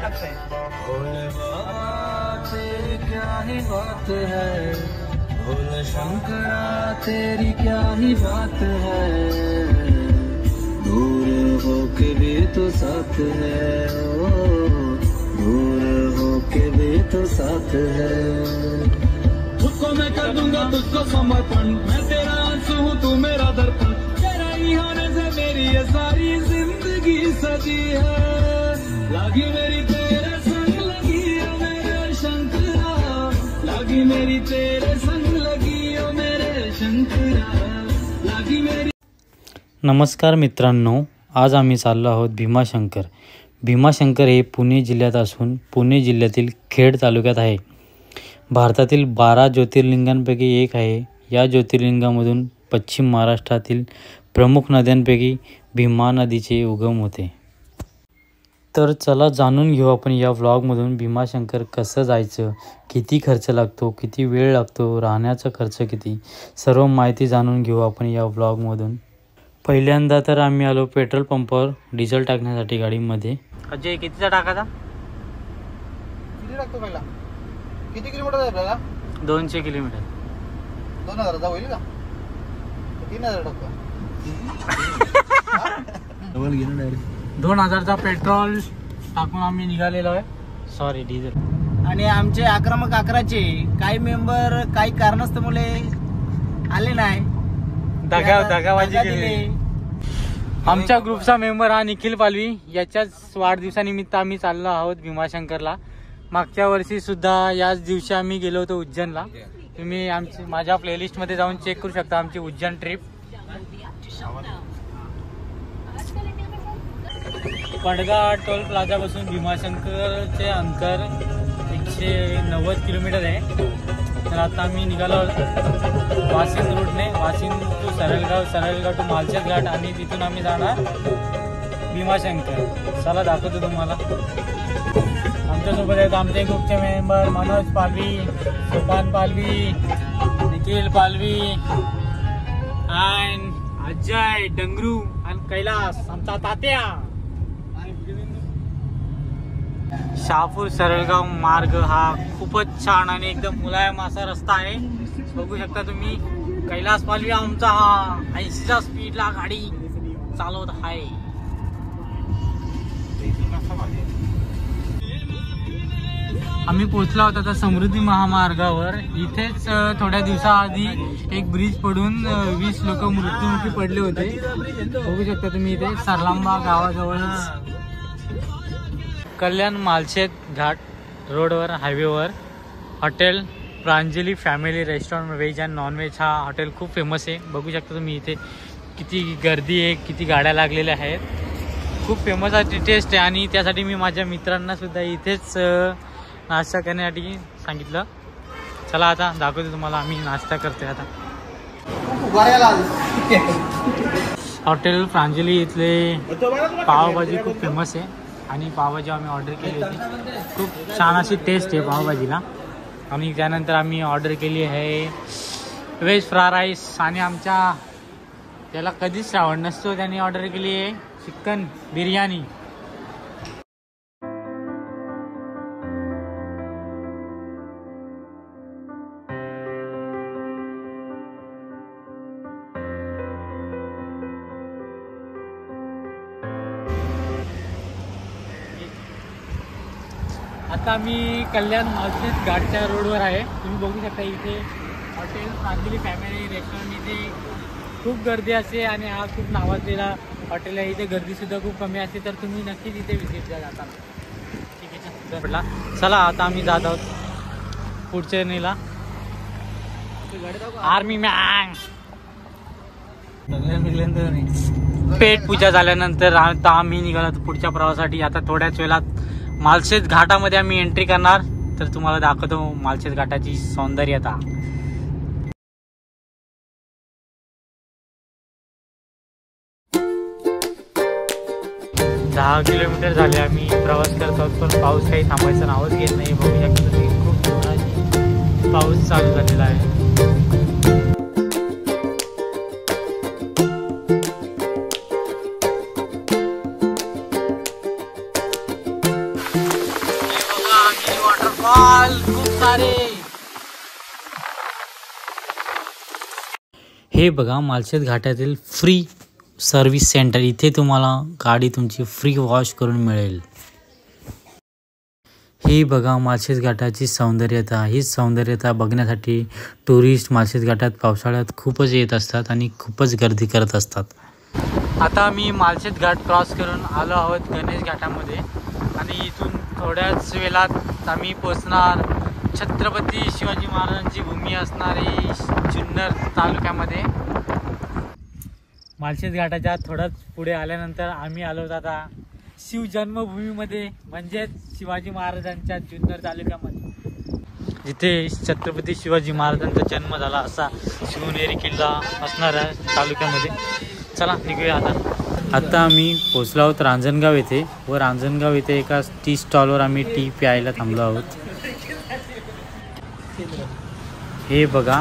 लगता है। भोले बाबा तेरी क्या ही बात है, भोले शंकरा तेरी क्या ही बात है, दूर होके भी तो साथ है, ओ दूर होके भी तो साथ है। तुझको मैं कर दूंगा तुझको समर्पण, मैं तेरा आंसू हूँ तू मेरा दर्पण, तेरा ही होने से मेरी ये सारी जिंदगी सजी है। लागी मेरी तेरे संग लगी ओ मेरे शंकरा, लागी मेरी तेरे संग लगी ओ मेरे शंकरा, लागी मेरी। नमस्कार मित्रांनो, आज आम्ही चाललो आहोत भीमाशंकर। भीमाशंकर हे पुणे जिल्ह्यात असून पुणे जिल्ह्यातील खेड तालुक्यात आहे। भारतातील 12 ज्योतिर्लिंगांपैकी एक आहे। या ज्योतिर्लिंगामधून पश्चिम महाराष्ट्रातील प्रमुख नद्यांपैकी भीमा नदीचे उगम होते। तर चला जाणून घेऊ आपण या व्लॉगमधून भीमाशंकर कसं जायचं, किती खर्च लागतो, किती वेळ लागतो, राहण्याचा खर्च किती, सर्व माहिती जाणून घेऊ आपण या व्लॉगमधून। पहिल्यांदा तर आम्ही आलो पेट्रोल पंपावर डिझेल टाकण्यासाठी गाडीमध्ये। अजय कितीचा टाकायचा? किती टाकतो पहिला? किती किलोमीटर आहे आपल्याला? 200 किलोमीटर। 2000 चा होईल का? 3000 टाकतो। डबल घेणं डायरेक्ट 2000 चा पेट्रोल टाकून आम्ही निघालेलो आहे, सॉरी डिझेल। आणि आमचे आक्रमक 11चे काही मेंबर काही कारणास्तमुळे आले नाही, दगाबाजी केली। आमच्या ग्रुपचा मेंबर हा निखिल पालवी, याच्याच वाढदिवसानिमित्त आम्ही चाललो आहोत भीमाशंकरला। मागच्या वर्षी सुद्धा याच दिवशी आम्ही गेलो होतो उज्जैनला। तुम्ही आमची माझ्या प्लेलिस्ट मध्ये जाऊन चेक करू शकता आमची उज्जैन ट्रिप। पडगा टोल प्लाझा पासून भीमाशंकरचे अंतर 190 किलोमीटर आहे। तर आता आम्ही निघालो वाशिम रूटने, वाशिम टू सरळगाव टू मालशेज घाट, आणि तिथून आम्ही जाणार भीमाशंकर। चला दाखवतो तुम्हाला। आमच्यासोबत आहेत आमचे ग्रुपचे मेंबर मनोज पालवी, सोपान पालवी, निखिल पालवी, आणि अजय डंगरू आणि कैलास आमचा तात्या। शहापूर सरळगाव मार्ग हा खूपच छान आणि एकदम मुलायम असा रस्ता आहे, बघू शकता तुम्ही। कैलास पालवी आमचा हा 80च्या स्पीडला गाडी चालवत आहे। आम्ही पोहोचलो होतो आता समृद्धी महामार्गावर। इथेच थोड्या दिवसाआधी एक ब्रिज पडून 20 लोक मृत्युमुखी पडले होते, बघू शकता तुम्ही इथे सरलांबा गावाजवळच। कल्याण मालशेज घाट रोडवर हायवेवर hotel Pranjali family restaurant veg and non veg हा हॉटेल खूप फेमस आहे, बघू शकता तुम्ही इथे किती गर्दी आहे, किती गाड्या लागलेल्या आहेत, खूप फेमस आहे, टेस्ट आहे। आणि त्यासाठी मी माझ्या मित्रांना सुद्धा इथेच नाश्ता करण्यासाठी सांगितलं। चला आता दाखवतो तुम्हाला आम्ही नाश्ता करतोय आता। हॉटेल प्रांजली इथले पावभाजी खूप फेमस आहे आणि पावभाजी आम्ही ऑर्डर केली होती, खूप छान अशी टेस्ट आहे पावभाजीला। आणि त्यानंतर आम्ही ऑर्डर केली आहे व्हेज फ्राय राईस, आणि आमच्या त्याला कधीच श्रावण नसतो त्यांनी ऑर्डर केली आहे चिकन बिर्याणी। आता आम्ही कल्याण मालशेज घाटच्या रोडवर आहे, तुम्ही बघू शकता इथे हॉटेल प्रांजली फॅमिली रेस्टॉरंट। इथे खूप गर्दी असते आणि हा खूप नावाजलेला हॉटेल आहे, इथे गर्दीसुद्धा खूप कमी असते, तर तुम्ही नक्कीच इथे व्हिजिट द्या जाता। ठीक आहे, चला आता आम्ही जात आहोत पुढच्या नीला आर्मी मॅन। पेट पूजा झाल्यानंतर आता आम्ही निघालो पुढच्या प्रवासासाठी। आता थोड्याच वेळात मालशेज घाटामध्ये आम्ही एंट्री करणार, तर तुम्हाला दाखवतो मालशेज घाटाची सौंदर्यता। 10 किलोमीटर झाले आम्ही प्रवास करत आहोत, पण पाऊस काही थांबायचं नावच घेत नाही, बघू शकता तुम्ही खूप जोरात पाऊस चालू झालेला आहे। स्टॉल खूप सारे. हे बघा मालशेज घाटातील फ्री सर्व्हिस सेंटर. इथे तुम्हाला गाडी तुमची फ्री वॉश करून मिळेल. ही बघा मालशेज घाटाची सौंदर्यता. ही सौंदर्यता बघण्यासाठी टुरिस्ट मालशेज घाटात पावसाळ्यात खूपच येत असतात आणि खूपच गर्दी करत असतात. आता आम्ही मालशेज घाट क्रॉस करून आलो आहोत गणेश घाटामध्ये आणि इथून थोड्याच वेळात आम्ही पोचणार छत्रपती शिवाजी महाराजांची भूमी असणारी जुन्नर तालुक्यामध्ये. मालशेज घाटाच्या थोडंच पुढे आल्यानंतर आम्ही आलो आता शिवजन्मभूमीमध्ये, म्हणजेच शिवाजी महाराजांच्या जुन्नर तालुक्यामध्ये, जिथे छत्रपती शिवाजी महाराजांचा जन्म झाला असा शिवनेरी किल्ला असणाऱ्या तालुक्यामध्ये. चला निघूया आता आम्ही पोचलो आहोत रांजणगाव येथे व रांजणगाव येथे एका टी स्टॉलवर आम्ही टी प्यायला थांबलो आहोत. हे बघा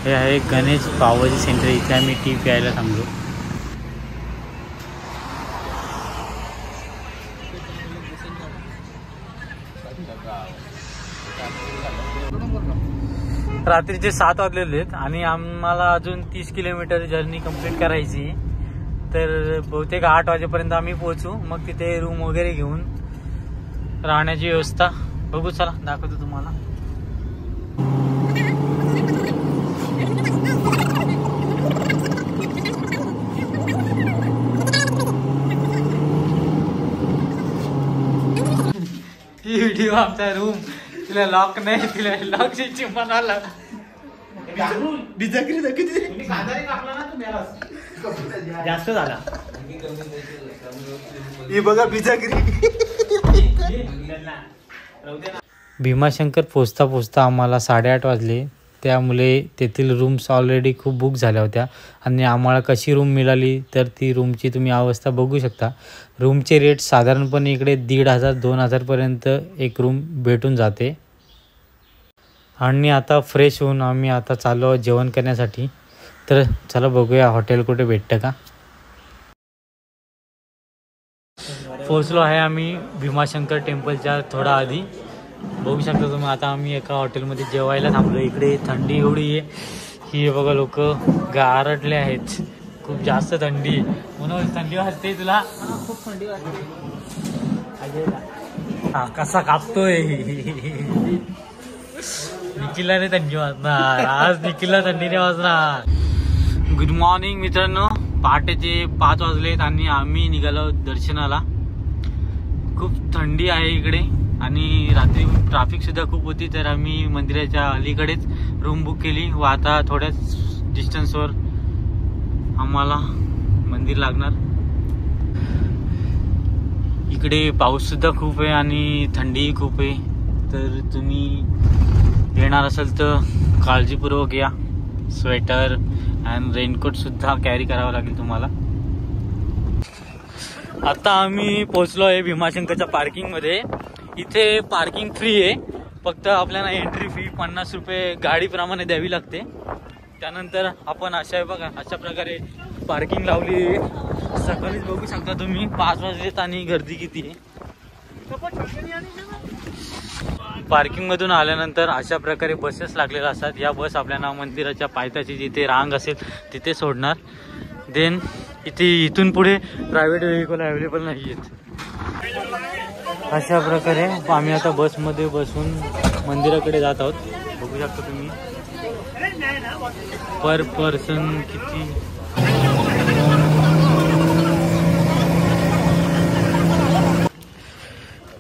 हे आहे गणेश पावभाजी सेंटर. इथे आम्ही टी प्यायला थांबलो. रात्रीचे 7 वाजलेले आहेत आणि आम्हाला अजून 30 किलोमीटर जर्नी कंप्लीट करायची. तर बहुतेक 8 वाजेपर्यंत आम्ही पोहोचू. मग तिथे रूम वगैरे घेऊन राहण्याची व्यवस्था बघू. चला दाखवतो तुम्हाला. ही व्हिडिओ आमचा रूम. तिला लॉक नाही, तिला लॉकची चिमण आला. जास्त झाला. हे बघा बिजागिरी. भीमाशंकर पोचता पोचता आम्हाला 8:30 वाजले. त्यामुळे तेथील रूम्स ऑलरेडी खूप बुक झाल्या होत्या आणि आम्हाला कशी रूम मिळाली तर ती रूमची तुम्ही अवस्था बघू शकता. रूमचे रेट साधारणपणे इकडे 1,500-2,000पर्यंत एक रूम भेटून जाते. आणि आता फ्रेश होऊन आम्ही आता चाललो आहोत जेवण करण्यासाठी. तर चला बघूया हॉटेल कुठे भेटतं का. पोचलो आहे आम्ही भीमाशंकर टेम्पलच्या थोडा आधी. बघू शकता तुम्ही. आता आम्ही एका हॉटेलमध्ये जेवायला थांबलो. इकडे थंडी एवढी आहे की बघा लोक गारटले आहेत. खूप जास्त थंडी आहे. म्हणून थंडी वाजते तुला. खूप थंडी वाजते. हा कसा कापतोय. निखिलला रे थंडी वाजणार आज. निखिलला थंडी नाही वाजणार. गुड मॉर्निंग मित्रांनो. पहाटेचे 5 वाजलेत आणि आम्ही निघालो दर्शनाला. खूप थंडी आहे इकडे आणि रात्री ट्रॅफिक सुद्धा खूप होती. तर आम्ही मंदिराच्या अलीकडेच रूम बुक केली व आता थोड्याच डिस्टन्सवर आम्हाला मंदिर लागणार. इकडे पाऊस सुद्धा खूप आहे आणि थंडीही खूप आहे. तर तुम्ही येणार असाल तर काळजीपूर्वक या. स्वेटर अँड रेनकोट सुद्धा कॅरी करावं लागेल तुम्हाला. आता आम्ही पोहोचलो आहे भीमाशंकरच्या पार्किंगमध्ये. इथे पार्किंग फ्री आहे. फक्त आपल्याला एंट्री फी 50 रुपये गाडीप्रमाणे द्यावी लागते. त्यानंतर आपण अशा बघा अशा प्रकारे पार्किंग लावली. सकाळीच बघू शकता तुम्ही 5 वाजलेत आणि गर्दी किती आहे. पार्किंगमधून आल्यानंतर अशा प्रकारे बसेस लागलेल्या असतात. या बस आपल्याला मंदिराच्या पायथ्याची जिथे रांग असेल तिथे सोडणार. देन इथून पुढे प्रायव्हेट व्हेकल अवेलेबल नाही आहेत. अशा प्रकारे आम्ही आता बसमध्ये बसून मंदिराकडे जात आहोत. बघू शकता तुम्ही पर पर्सन किती.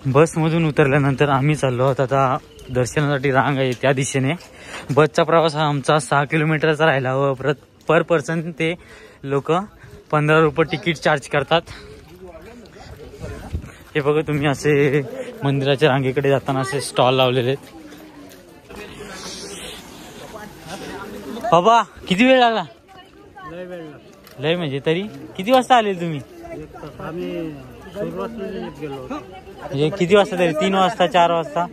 बसमधून उतरल्यानंतर आम्ही चाललो आहोत आता दर्शनासाठी. रांग आहे त्या दिशेने. बसचा प्रवास हा आमचा 6 किलोमीटरचा राहिला व पर पर्सन ते लोक 15 रुपये तिकीट चार्ज करतात. हे बघा तुम्ही असे मंदिराच्या रांगेकडे जाताना असे स्टॉल लावलेले आहेत. बाबा किती वेळ लागला. लय म्हणजे तरी किती वाजता आले तुम्ही. म्हणजे किती वाजता तरी 3 वाजता 4 वाजता.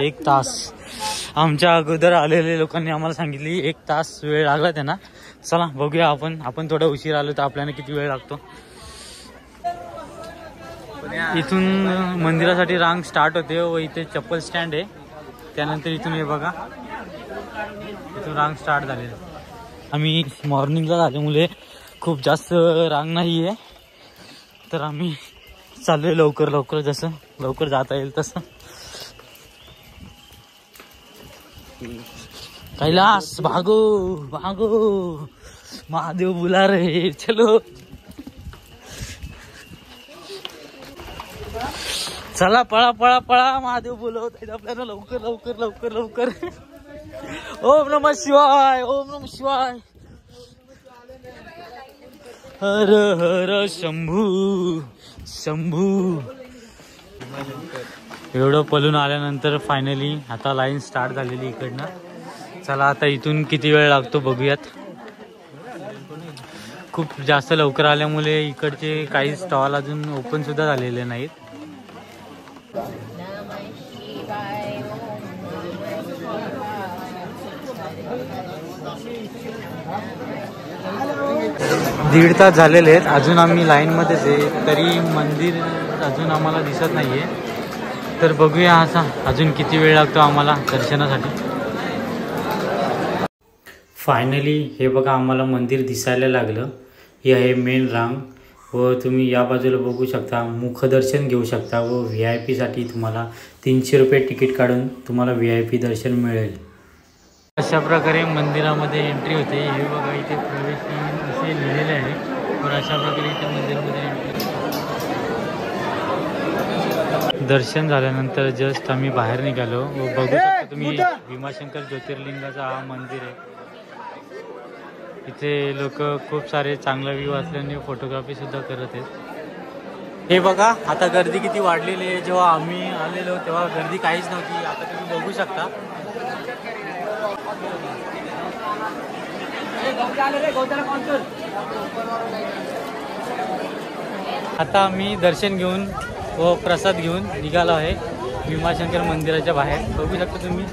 1 तास. आमच्या अगोदर आलेल्या लोकांनी आम्हाला सांगितली 1 तास वेळ लागला त्यांना. चला बघूया आपण थोडा उशीर आलो तर आपल्याला किती वेळ लागतो. इथून मंदिरासाठी रांग स्टार्ट होते व इथे चप्पल स्टँड आहे. त्यानंतर इथून हे बघा इथून रांग स्टार्ट झालेली आहे. आम्ही मॉर्निंगला झाल्यामुळे खूप जास्त रांग नाही आहे, तर आम्ही चाललोय लवकर लवकर, जसं लवकर जाता येईल तसं. कैलाश भागो भागो, महादेव बुला रहे, चलो चला पळा पळा पळा, महादेव बोलवत आहेत आपल्याला, लवकर लवकर लवकर लवकर. ओम नमः शिवाय, ओम नमः शिवाय, हर हर शंभू शंभू. एवढं पळून आल्यानंतर फायनली आता लाईन स्टार्ट झालेली इकडनं. चला आता इथून किती वेळ लागतो बघूयात. खूप जास्त लवकर आल्यामुळे इकडचे काही स्टॉल अजून ओपन सुद्धा झालेले नाहीत. दीड तास झालेले आहेत, अजून आम्ही लाईनमध्येच आहे, तरी मंदिर अजून आम्हाला दिसत नाही आहे. तर बघूया असा अजून किती वेळ लागतो आम्हाला दर्शनासाठी. फायनली हे बघा आम्हाला मंदिर दिसायला लागलं. हे आहे मेन रांग व तुम्ही या बाजूला बघू शकता, मुखदर्शन घेऊ शकता व VIP साठी तुम्हाला 300 रुपये तिकीट काढून तुम्हाला VIP दर्शन मिळेल. अशा प्रकारे मंदिरामध्ये एंट्री होते. हे बघा इथे प्रवेश असे लिहिलेले आहे. तर अशा प्रकारे इथे मंदिरामध्ये एंट्री. दर्शन झाल्यानंतर जस्ट आम्ही बाहेर निघालो व बघू शकता तुम्ही भीमाशंकर ज्योतिर्लिंगाचं हा मंदिर आहे. इथे लोक खूप सारे चांगला व्ह्यू असल्याने फोटोग्राफी सुद्धा करत आहेत. हे बघा आता गर्दी किती वाढलेली आहे. जेव्हा आम्ही आलेलो तेव्हा गर्दी काहीच नव्हती. आता तुम्ही बघू शकता. आता आम्ही दर्शन घेऊन व प्रसाद घेऊन निघालो आहे भीमाशंकर मंदिराच्या बाहेर. बघू शकता तुम्ही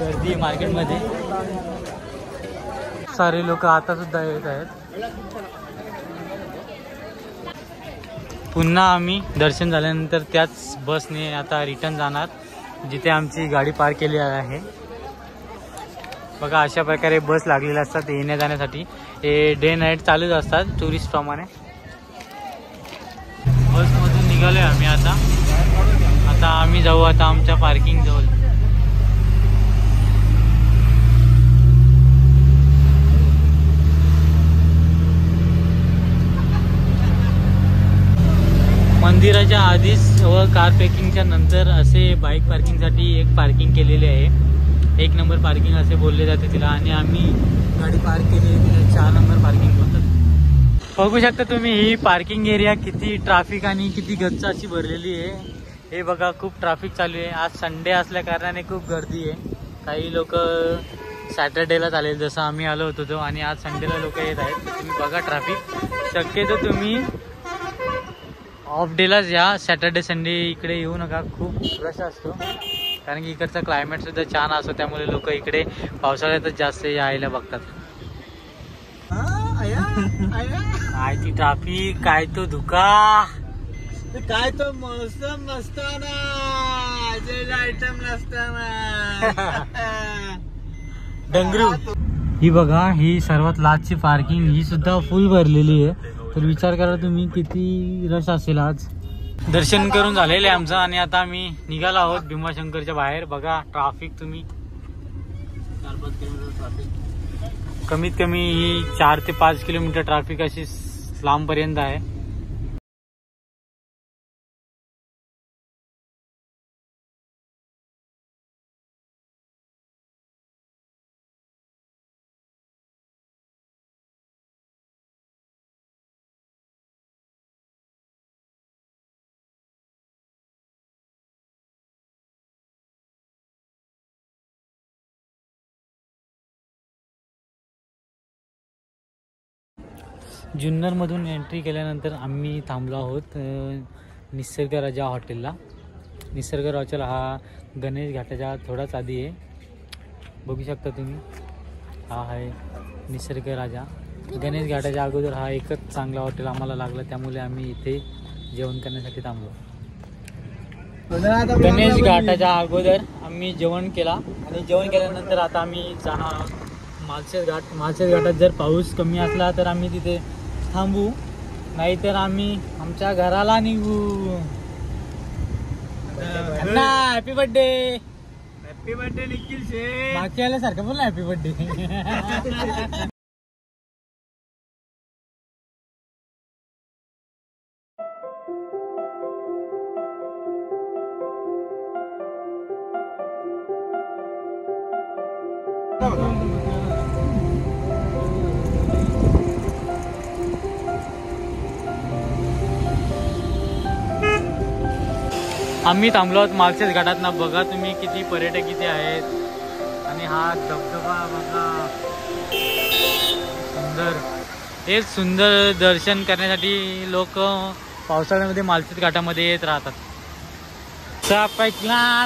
गर्दी मार्केटमध्ये. सारे लोक आता सुद्धा येत आहेत. पुन्हा आम्ही दर्शन झाल्यानंतर त्याच बसने आता रिटर्न जाणार जिथे आमची गाडी पार्क केली आहे. बघा अशा प्रकारे बस लागलेल्या असतात येण्या जाण्यासाठी. हे डे नाईट चालूच असतात टुरिस्ट प्रमाणे. बसमधून निघालोय आम्ही आता आम्ही जाऊ आता आमच्या पार्किंग जवळ. मंदिराच्या आधीच व कार पार्किंगच्या नंतर असे बाईक पार्किंगसाठी एक पार्किंग केलेली आहे. 1 नंबर पार्किंग असे बोलले जाते तिला. आणि आम्ही गाडी पार्क केली तिला 4 नंबर पार्किंग बोलतात. बघू शकता तुम्ही ही पार्किंग एरिया किती ट्रॅफिक आणि किती गच्च अशी भरलेली आहे. हे बघा खूप ट्रॅफिक चालू आहे. आज संडे असल्या कारणाने खूप गर्दी आहे. काही लोक सॅटर्डेला चालेल जसं आम्ही आलो होतो तो, आणि आज संडेला लोक येत आहेत. तुम्ही बघा ट्रॅफिक. शक्यतो तुम्ही ऑफ डेलाच या, सॅटर्डे संडे इकडे येऊ नका. खूप रश असतो कारण की इकडचा क्लायमेट सुद्धा छान असतो. त्यामुळे लोक इकडे पावसाळ्यातच जास्त यायला बघतात. काय ती ट्रॅफिक, काय तो धुका, काय तो मौसम नसताना, आयटम नसताना डंगरू. ही बघा ही सर्वात लास्टची पार्किंग, ही सुद्धा फुल भरलेली आहे. तर विचार करा तुम्ही किती रश असेल आज. दर्शन करून झालेले आमचं आणि आता आम्ही निघालो आहोत भीमाशंकरच्या बाहेर. बघा ट्रॅफिक तुम्ही 4-5 किलोमीटर ट्रॅफिक, कमीत कमी ही 4 ते 5 किलोमीटर ट्रॅफिक अशी लांबपर्यंत आहे. जुन्नरमधून एंट्री केल्यानंतर आम्ही थांबलो आहोत निसर्ग राजा हॉटेलला. निसर्ग राजा हा गणेश घाटाच्या थोडाच आधी आहे. बघू शकता तुम्ही, हा आहे निसर्ग राजा. गणेश घाटाच्या अगोदर हा एकच चांगला हॉटेल आम्हाला लागला, त्यामुळे आम्ही इथे जेवण करण्यासाठी थांबलो. गणेश घाटाच्या अगोदर आम्ही जेवण केला आणि जेवण केल्यानंतर आता आम्ही जाणार आहोत माळशेज घाट. माळशेज घाटात जर पाऊस कमी असला तर आम्ही तिथे थांबू, नाहीतर आम्ही आमच्या घराला निघू. Happy birthday. Happy birthday Nikhil Sheth. बाकी आल्यासारखं बोल ना हॅपी बर्थडे. आम्ही थांबलो आहोत माळशेज घाटात ना. बघा तुम्ही किती पर्यटक इथे आहेत आणि हा धबधबा बघा सुंदर. हे सुंदर दर्शन करण्यासाठी लोक पावसाळ्यामध्ये माळशेज घाटामध्ये येत राहतात.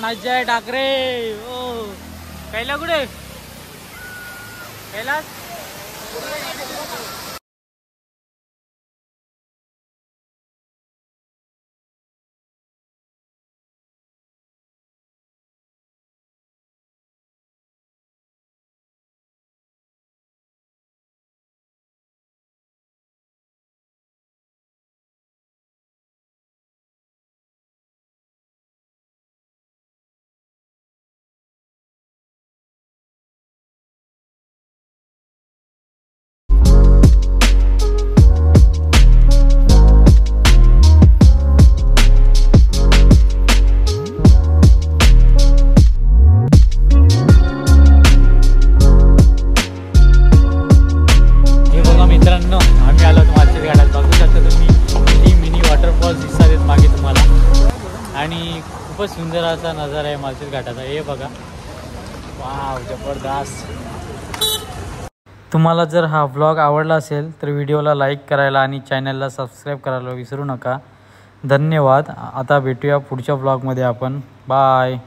अजय ठाकरे ओ कैला कुठे कैलास. आणि खूपच सुंदर असा नजारा आहे माळशेज घाटाचा. हे बघा वाव जबरदस्त. तुम्हाला जर हा व्लॉग आवडला असेल तर व्हिडिओला लाईक करायला आणि चॅनलला सबस्क्राईब करायला विसरू नका. धन्यवाद. आता भेटूया पुढच्या व्लॉगमध्ये आपण. बाय.